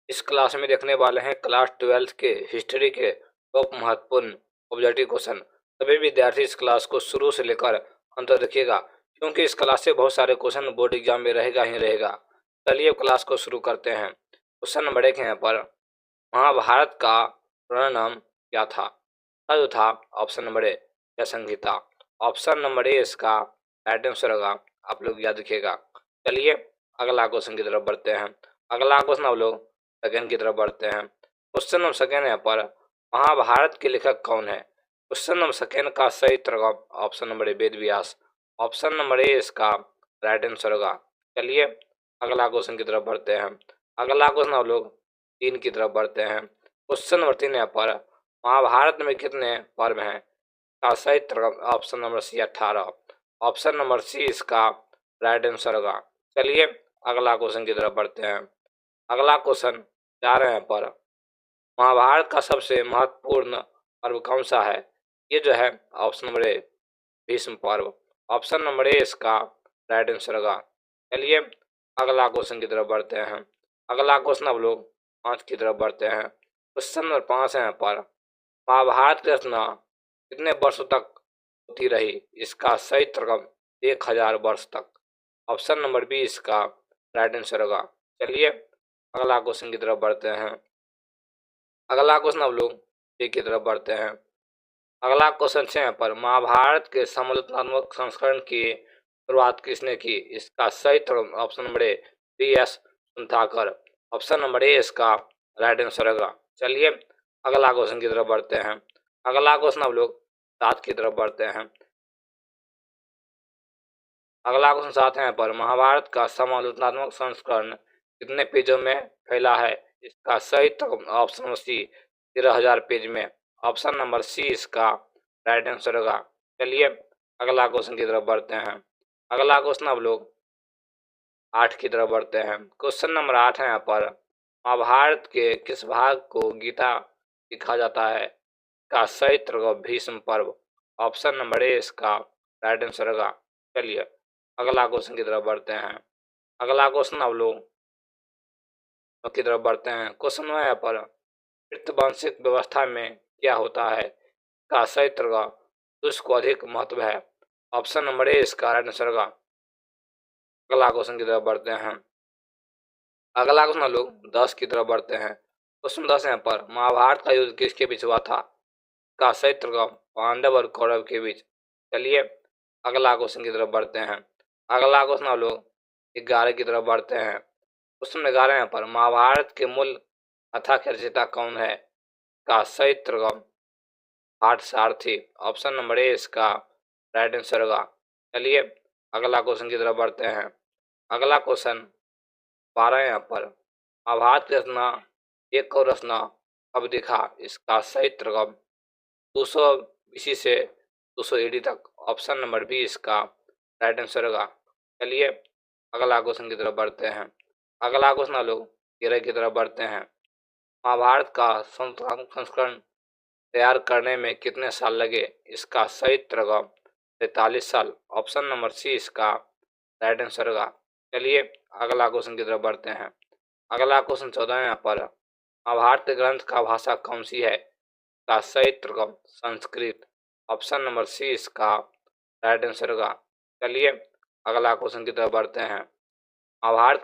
इस क्लास में देखने वाले हैं क्लास 12th के हिस्ट्री के टॉप महत्वपूर्ण ऑब्जेक्टिव क्वेश्चन। सभी विद्यार्थी इस क्लास को शुरू से लेकर अंत तक देखिएगा, क्योंकि इस क्लास से बहुत सारे क्वेश्चन बोर्ड एग्जाम में रहेगा ही रहेगा। चलिए क्लास को शुरू करते हैं। क्वेश्चन नंबर 1 है यहाँ पर, महाभारत का पूरा नाम क्या था? जो था option number A Samhita. Option number A इसका राइट आंसर होगा, आप लोग याद रखिएगा। चलिए अगला क्वेश्चन की तरफ बढ़ते हैं। अगला क्वेश्चन आप लोग सेकेंड की तरफ बढ़ते हैं। क्वेश्चन नंबर सेकेंड है पर, महाभारत के लेखक कौन है? क्वेश्चन नंबर सेकेंड का सही उत्तर option number A Ved Vyas. Option number A इसका राइट आंसर होगा। चलिए अगला क्वेश्चन की तरफ बढ़ते हैं। अगला क्वेश्चन आप लोग 3 की तरफ बढ़ते हैं। क्वेश्चन नंबर 3 है पर, महाभारत में कितने पर्व हैं? का सही उत्तर option number C 18। Option number C इसका राइट आंसर होगा। चलिए अगला क्वेश्चन की तरफ बढ़ते हैं। अगला क्वेश्चन जा रहे हैं पर, महाभारत का सबसे महत्वपूर्ण पर्व कौन सा है? ये जो है ऑप्शन नंबर ए भीष्म पर्व। ऑप्शन नंबर ए इसका राइट आंसर होगा। चलिए अगला क्वेश्चन की तरफ बढ़ते हैं। अगला क्वेश्चन अब लोग 5 की तरफ बढ़ते हैं। क्वेश्चन नंबर 5 है पर, महाभारत की रचना कितने वर्षों तक होती रही? इसका सही उत्तर 1000 वर्ष तक। ऑप्शन नंबर बी इसका राइट आंसर होगा। चलिए अगला क्वेश्चन की तरफ बढ़ते हैं। अगला क्वेश्चन अब लोग डी की तरफ बढ़ते हैं। अगला क्वेश्चन 6 पर, महाभारत के समलोचनात्मक संस्करण की शुरुआत किसने की? इसका सही उत्तर option number A B S Suntakar. Option number A इसका राइट आंसर होगा। चलिए अगला क्वेश्चन की तरफ बढ़ते हैं। अगला क्वेश्चन अब लोग 7 की तरफ बढ़ते हैं। अगला क्वेश्चन 7 है पर, महाभारत का समालोचनात्मक संस्करण कितने पेजों में फैला है? इसका सही उत्तर ऑप्शन नंबर सी 13,000 पेज में। ऑप्शन नंबर सी इसका राइट आंसर होगा। चलिए अगला क्वेश्चन की तरफ बढ़ते हैं। अगला क्वेश्चन अब लोग 8 की तरफ बढ़ते हैं। क्वेश्चन नंबर 8 है यहाँ पर, महाभारत के किस भाग को गीता लिखा जाता है? का सही उत्तर भीष्म पर्व। ऑप्शन नंबर ए इसका राइट आंसर होगा। चलिए अगला क्वेश्चन की तरफ बढ़ते हैं। अगला क्वेश्चन अब लोग की तरफ बढ़ते हैं। क्वेश्चन है यहाँ पर, वृत्तवंशिक व्यवस्था में क्या होता है? का सही उत्तर उसको अधिक महत्व है। ऑप्शन नंबर ए इसका राइट आंसर होगा। अगला क्वेश्चन की तरफ बढ़ते हैं। अगला क्वेश्चन लोग 10 की तरफ बढ़ते हैं। क्वेश्चन 10 यहाँ पर, महाभारत का युद्ध किसके बीच हुआ था? का सही उत्तर पांडव और कौरव के बीच। चलिए अगला क्वेश्चन की तरफ बढ़ते हैं। अगला क्वेश्चन लोग 11 की तरफ बढ़ते हैं। क्वेश्चन 11 यहाँ पर, महाभारत के मूल कथा के रचयिता कौन है? का सही उत्तर पार्थसारथी। ऑप्शन नंबर ए इसका राइट आंसर होगा। चलिए अगला क्वेश्चन की तरफ बढ़ते हैं। अगला क्वेश्चन 12 यहाँ पर, महाभारत की रचना एक और रचना कब दिखा? इसका सही उत्तर 200 BC से 200 AD तक। ऑप्शन नंबर बी इसका राइट आंसर होगा। चलिए अगला क्वेश्चन की तरफ बढ़ते हैं। अगला क्वेश्चन लोग 13 की तरफ बढ़ते हैं। महाभारत का संस्करण तैयार करने में कितने साल लगे? इसका सही उत्तर 43 साल। ऑप्शन नंबर सी इसका राइट आंसर होगा। चलिए अगला क्वेश्चन की तरफ बढ़ते हैं। अगला क्वेश्चन 14 यहाँ पर, महाभारत ग्रंथ का भाषा कौन सी है? का सही उत्तर संस्कृत। ऑप्शन नंबर सी इसका राइट आंसर होगा। चलिए अगला क्वेश्चन की तरफ बढ़ते हैं। महाभारत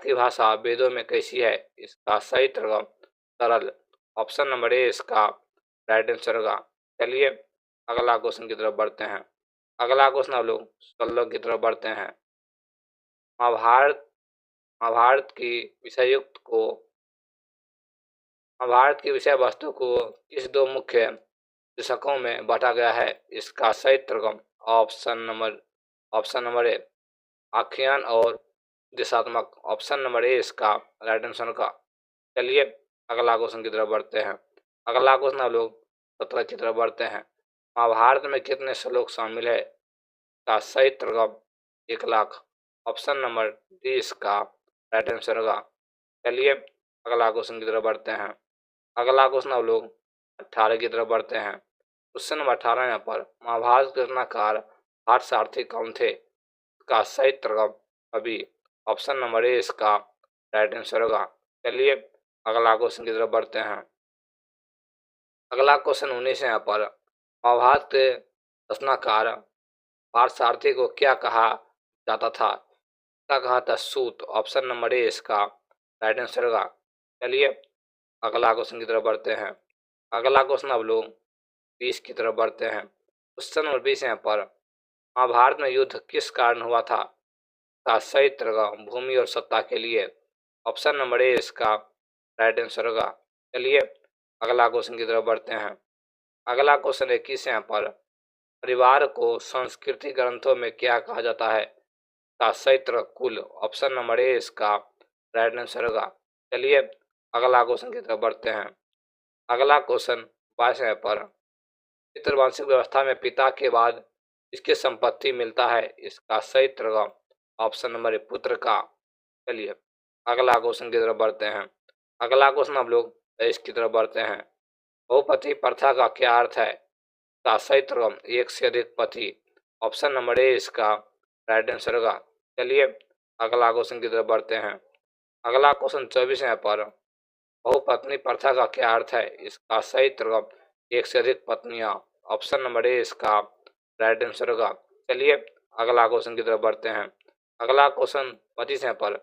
की भाषा वेदों में कैसी है? इसका सही उत्तर सरल। ऑप्शन नंबर ए इसका राइट आंसर होगा। चलिए अगला क्वेश्चन की तरफ बढ़ते हैं। अगला क्वेश्चन हम लोग 16 की तरफ बढ़ते हैं। महाभारत महाभारत की विषय युक्त को महाभारत की विषय वस्तु को किस दो मुख्य शीर्षकों में बांटा गया है? इसका सही उत्तर ऑप्शन नंबर ए आख्यान और दिशात्मक। ऑप्शन नंबर ए इसका राइट आंसर का। चलिए अगला क्वेश्चन की तरफ बढ़ते हैं। अगला क्वेश्चन हम लोग 17 की तरफ बढ़ते हैं। महाभारत में कितने श्लोक शामिल है? का सही उत्तर 1,00,000। ऑप्शन नंबर डी इसका राइट आंसर होगा। चलिए अगला क्वेश्चन की तरफ बढ़ते हैं। अगला क्वेश्चन हम लोग 18 की तरफ बढ़ते हैं। क्वेश्चन नंबर 18 यहाँ पर, महाभारत के रचनाकार पार्थसारथी कौन थे? का सही उत्तर कवि। ऑप्शन नंबर ए इसका राइट आंसर होगा। चलिए अगला क्वेश्चन की तरफ बढ़ते हैं। अगला क्वेश्चन 19 है यहाँ पर। महाभारत के रचनाकार पार्थसारथी को क्या कहा जाता था? क्या कहा था? सूत। ऑप्शन नंबर ए इसका राइट आंसर होगा। चलिए अगला क्वेश्चन की तरफ बढ़ते हैं। अगला क्वेश्चन अब लोग 20 की तरफ बढ़ते हैं। क्वेश्चन नंबर 20 यहाँ पर। महाभारत में युद्ध किस कारण हुआ था? का सही तरह भूमि और सत्ता के लिए। ऑप्शन नंबर ए इसका राइट आंसर होगा। चलिए अगला क्वेश्चन की तरफ बढ़ते हैं। अगला क्वेश्चन 21 यहाँ पर। परिवार को संस्कृति ग्रंथों में क्या कहा जाता है? का सही तरह कुल। ऑप्शन नंबर ए इसका राइट आंसर होगा। चलिए अगला क्वेश्चन की तरफ बढ़ते हैं। अगला क्वेश्चन 22 यहाँ पर। पितृवंशिक व्यवस्था में पिता के बाद किसकी संपत्ति मिलता है? इसका सही तरह ऑप्शन नंबर ए पुत्र का। चलिए अगला क्वेश्चन की तरफ बढ़ते हैं। अगला क्वेश्चन हम लोग 23 की तरफ बढ़ते हैं। बहुपति प्रथा का क्या अर्थ है? का सही तरह एक से अधिक पति। ऑप्शन नंबर ए इसका राइट आंसर होगा। चलिए अगला क्वेश्चन की तरफ बढ़ते हैं। अगला क्वेश्चन 24 है पर। बहुपत्नी प्रथा का क्या अर्थ है? इसका सही तरह एक से अधिक पत्नियां। ऑप्शन नंबर ए इसका राइट आंसर होगा। चलिए अगला क्वेश्चन की तरफ बढ़ते हैं। अगला क्वेश्चन 25 है पर।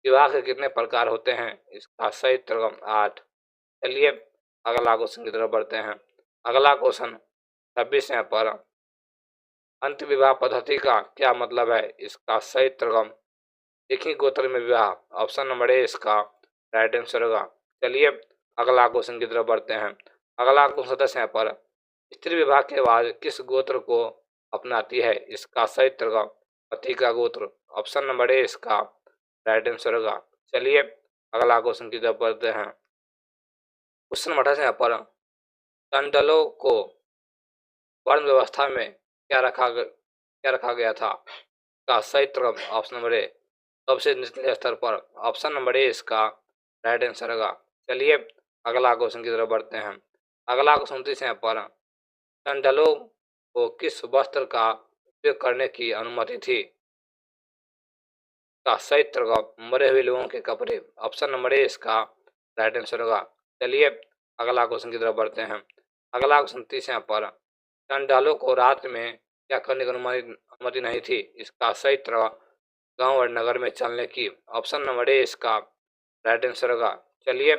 विवाह के कितने प्रकार होते हैं? इसका सही तरह 8। चलिए अगला क्वेश्चन की तरफ बढ़ते हैं। अगला क्वेश्चन 26 है पर। अंत विवाह पद्धति का क्या मतलब है? इसका सही तरह एक ही गोत्र में विवाह। ऑप्शन नंबर ए इसका राइट आंसर होगा। चलिए अगला क्वेश्चन की तरफ बढ़ते हैं। अगला क्वेश्चन 27 है पर। स्त्री विवाह के बाद किस गोत्र को अपनाती है? इसका सही तरह पति का गोत्र। ऑप्शन नंबर ए इसका राइट आंसर होगा। चलिए अगला क्वेश्चन की तरफ बढ़ते हैं। क्वेश्चन 28 है पर। टंडलों को वर्ण व्यवस्था में क्या रखा गया था? का सही तरह ऑप्शन नंबर ए सबसे निचले स्तर पर। ऑप्शन नंबर ए इसका राइट आंसर होगा। चलिए अगला क्वेश्चन की तरफ बढ़ते हैं। अगला क्वेश्चन 29 है पर। टंडलों को किस वस्त्र का उपयोग करने की अनुमति थी? का सही तरह मरे हुए लोगों के कपड़े। ऑप्शन नंबर ए इसका राइट आंसर होगा। चलिए अगला क्वेश्चन की तरफ बढ़ते हैं। अगला क्वेश्चन 30 है पर। टंडलों को रात में क्या करने की अनुमति नहीं थी? इसका सही तरह गांव और नगर में चलने की। ऑप्शन नंबर ए इसका राइट आंसर होगा। चलिए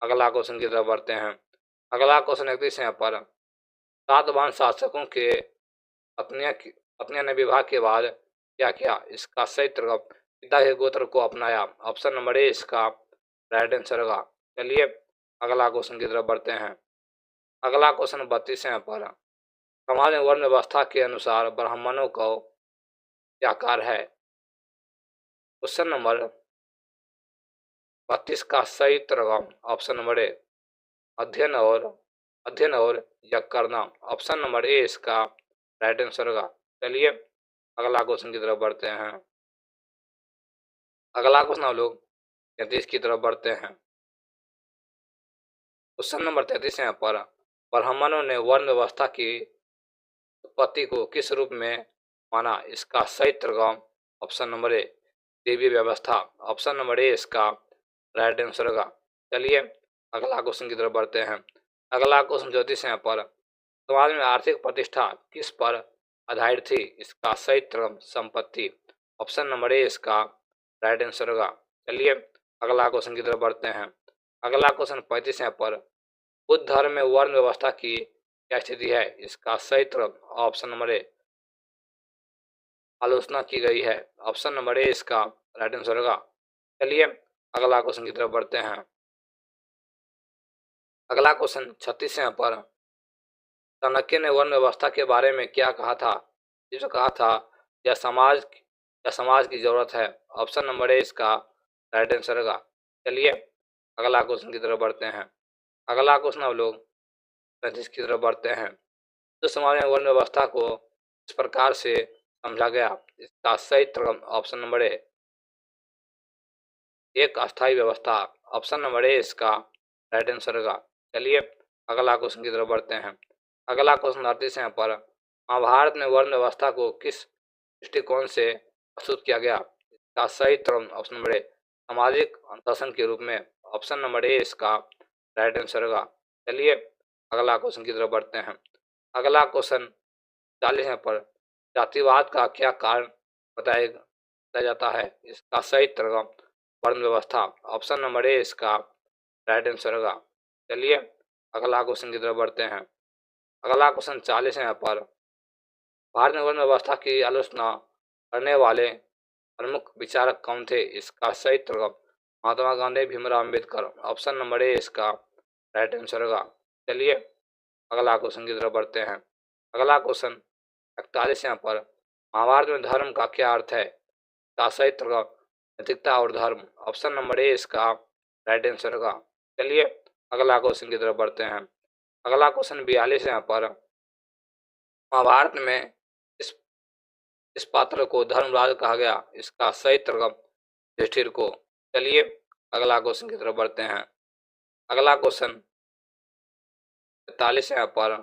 अगला क्वेश्चन की तरफ बढ़ते हैं। अगला क्वेश्चन 31 है पर। सातवाहन शासकों के पत्नियां ने विवाह के बाद क्या किया? इसका सही तरह पिता के गोत्र को अपनाया। ऑप्शन नंबर ए इसका राइट आंसर होगा। चलिए अगला क्वेश्चन की तरफ बढ़ते हैं। अगला क्वेश्चन 32 है पर। समाज में वर्ण व्यवस्था के अनुसार ब्राह्मणों को क्या कार्य है? क्वेश्चन नंबर 32 का सही तरह ऑप्शन नंबर ए अध्ययन और यज्ञ करना। ऑप्शन नंबर ए इसका राइट आंसर होगा। चलिए अगला क्वेश्चन की तरफ बढ़ते हैं। अगला क्वेश्चन हम लोग 33 की तरफ बढ़ते हैं। क्वेश्चन नंबर 33 है पर। ब्राह्मणों ने वर्ण व्यवस्था की उत्पत्ति को किस रूप में माना? इसका सही तरह ऑप्शन नंबर ए देवी व्यवस्था। ऑप्शन नंबर ए इसका राइट आंसर होगा। चलिए अगला क्वेश्चन की तरफ बढ़ते हैं। अगला क्वेश्चन 34 है पर। समाज में आर्थिक प्रतिष्ठा किस पर आधारित थी? इसका सही तरह संपत्ति। ऑप्शन नंबर ए इसका राइट आंसर होगा। चलिए अगला क्वेश्चन की तरफ बढ़ते हैं। अगला क्वेश्चन 35 है पर। बुद्ध धर्म में वर्ण व्यवस्था की क्या स्थिति है? इसका सही तरह ऑप्शन नंबर ए आलोचना की गई है। ऑप्शन नंबर ए इसका राइट आंसर होगा। चलिए अगला क्वेश्चन की तरफ बढ़ते हैं। अगला क्वेश्चन 36 है पर। चाणक्य ने वर्ण व्यवस्था के बारे में क्या कहा था? जो कहा था यह समाज की जरूरत है। ऑप्शन नंबर ए इसका राइट आंसर होगा। चलिए अगला क्वेश्चन की तरफ बढ़ते हैं। अगला क्वेश्चन हम लोग 35 की तरफ बढ़ते हैं। तो समाज में वर्ण व्यवस्था को इस प्रकार से समझा गया। इसका सही तरह ऑप्शन नंबर ए एक अस्थायी व्यवस्था। ऑप्शन नंबर ए इसका राइट आंसर होगा। चलिए अगला क्वेश्चन की तरफ बढ़ते हैं। अगला क्वेश्चन 38 है पर। महाभारत में वर्ण व्यवस्था को किस दृष्टिकोण से प्रस्तुत किया गया? इसका सही तरह ऑप्शन नंबर ए सामाजिक दर्शन के रूप में। ऑप्शन नंबर ए इसका राइट आंसर होगा। चलिए अगला क्वेश्चन की तरफ बढ़ते हैं। अगला क्वेश्चन 40 है पर जातिवाद का क्या कारण बताया जाता है? इसका सही तरगम वर्ण व्यवस्था। ऑप्शन नंबर ए इसका राइट आंसर होगा। चलिए अगला क्वेश्चन की तरफ बढ़ते हैं। अगला क्वेश्चन 40 है पर भारत में वर्ण व्यवस्था की आलोचना करने वाले प्रमुख विचारक कौन थे? इसका सही तरगम Mahatma Gandhi, Bhimrao Ambedkar. Option number A इसका राइट आंसर होगा। चलिए अगला क्वेश्चन की तरफ बढ़ते हैं। अगला क्वेश्चन 41 यहाँ पर महाभारत में धर्म का क्या अर्थ है? का सही तरगम नैतिकता और धर्म। ऑप्शन नंबर ए इसका राइट आंसर होगा। चलिए अगला क्वेश्चन की तरफ बढ़ते हैं। अगला क्वेश्चन 42 यहाँ पर महाभारत में इस इस पात्र को धर्मराज कहा गया। इसका सही तरगम युधिष्ठिर को। चलिए अगला क्वेश्चन की तरफ बढ़ते हैं। अगला क्वेश्चन 43 यहाँ पर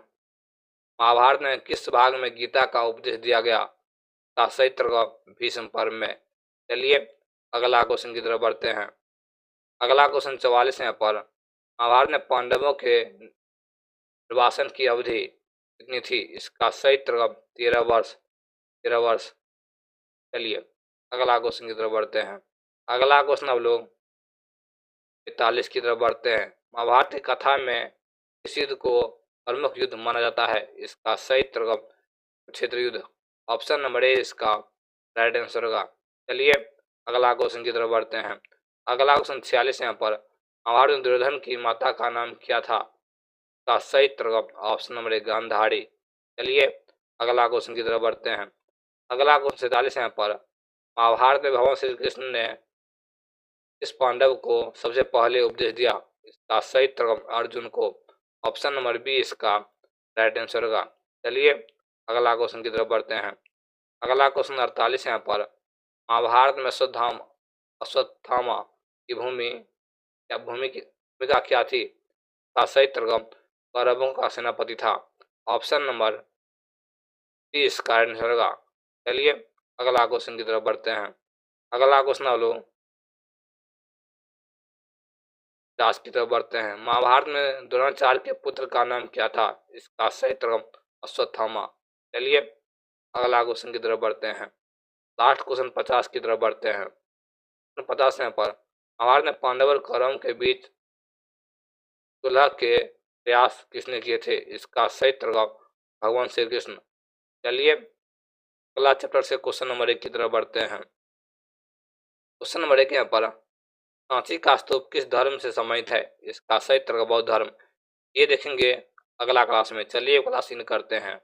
महाभारत में किस भाग में गीता का उपदेश दिया गया? का सही तरगम भीष्म पर्व में। चलिए अगला क्वेश्चन की तरफ बढ़ते हैं। अगला क्वेश्चन 44 यहाँ पर महाभारत में पांडवों के निर्वासन की अवधि कितनी थी? इसका सही तरगम 13 वर्ष। चलिए अगला क्वेश्चन की तरफ बढ़ते हैं। अगला क्वेश्चन अब लोग 45 की तरफ बढ़ते हैं। महाभारत की कथा में इस युद्ध को प्रमुख युद्ध माना जाता है। इसका सही तरगम क्षेत्र युद्ध। ऑप्शन नंबर ए इसका राइट आंसर होगा। चलिए अगला क्वेश्चन की तरफ बढ़ते हैं। अगला क्वेश्चन 46 यहाँ पर महाभारत में दुर्योधन की माता का नाम क्या था? का सही तरगम ऑप्शन नंबर ए गांधारी। चलिए अगला क्वेश्चन की तरफ बढ़ते हैं। अगला क्वेश्चन 47 यहाँ पर महाभारत में भगवान श्री कृष्ण ने इस पांडव को सबसे पहले उपदेश दिया। इसका सही तरगम अर्जुन को। ऑप्शन नंबर बी इसका राइट आंसर होगा। चलिए अगला क्वेश्चन की तरफ बढ़ते हैं। अगला क्वेश्चन 48 यहाँ पर महाभारत में अश्वत्थामा की भूमि की भूमिका क्या थी? का सही तरगम कौरवों का सेनापति था। ऑप्शन नंबर सी इसका राइट आंसर होगा। चलिए अगला क्वेश्चन की तरफ बढ़ते हैं। अगला क्वेश्चन आप लोग 50 की तरफ बढ़ते हैं। महाभारत में द्रोणाचार्य के पुत्र का नाम क्या था? इसका सही तरगम अश्वत्थामा। चलिए अगला क्वेश्चन की तरफ बढ़ते हैं। लास्ट क्वेश्चन 50 की तरफ बढ़ते हैं। 50 पर महाभारत में पांडव और कौरवों के बीच सुलह के प्रयास किसने किए थे? इसका सही तरगम भगवान श्री कृष्ण। चलिए अगला चैप्टर से क्वेश्चन नंबर 1 की तरफ बढ़ते हैं। क्वेश्चन नंबर 1 यहाँ पर सांची का स्तूप किस धर्म से संबंधित है? इसका सही तरगम बौद्ध धर्म। ये देखेंगे अगला क्लास में। चलिए क्लास इन करते हैं।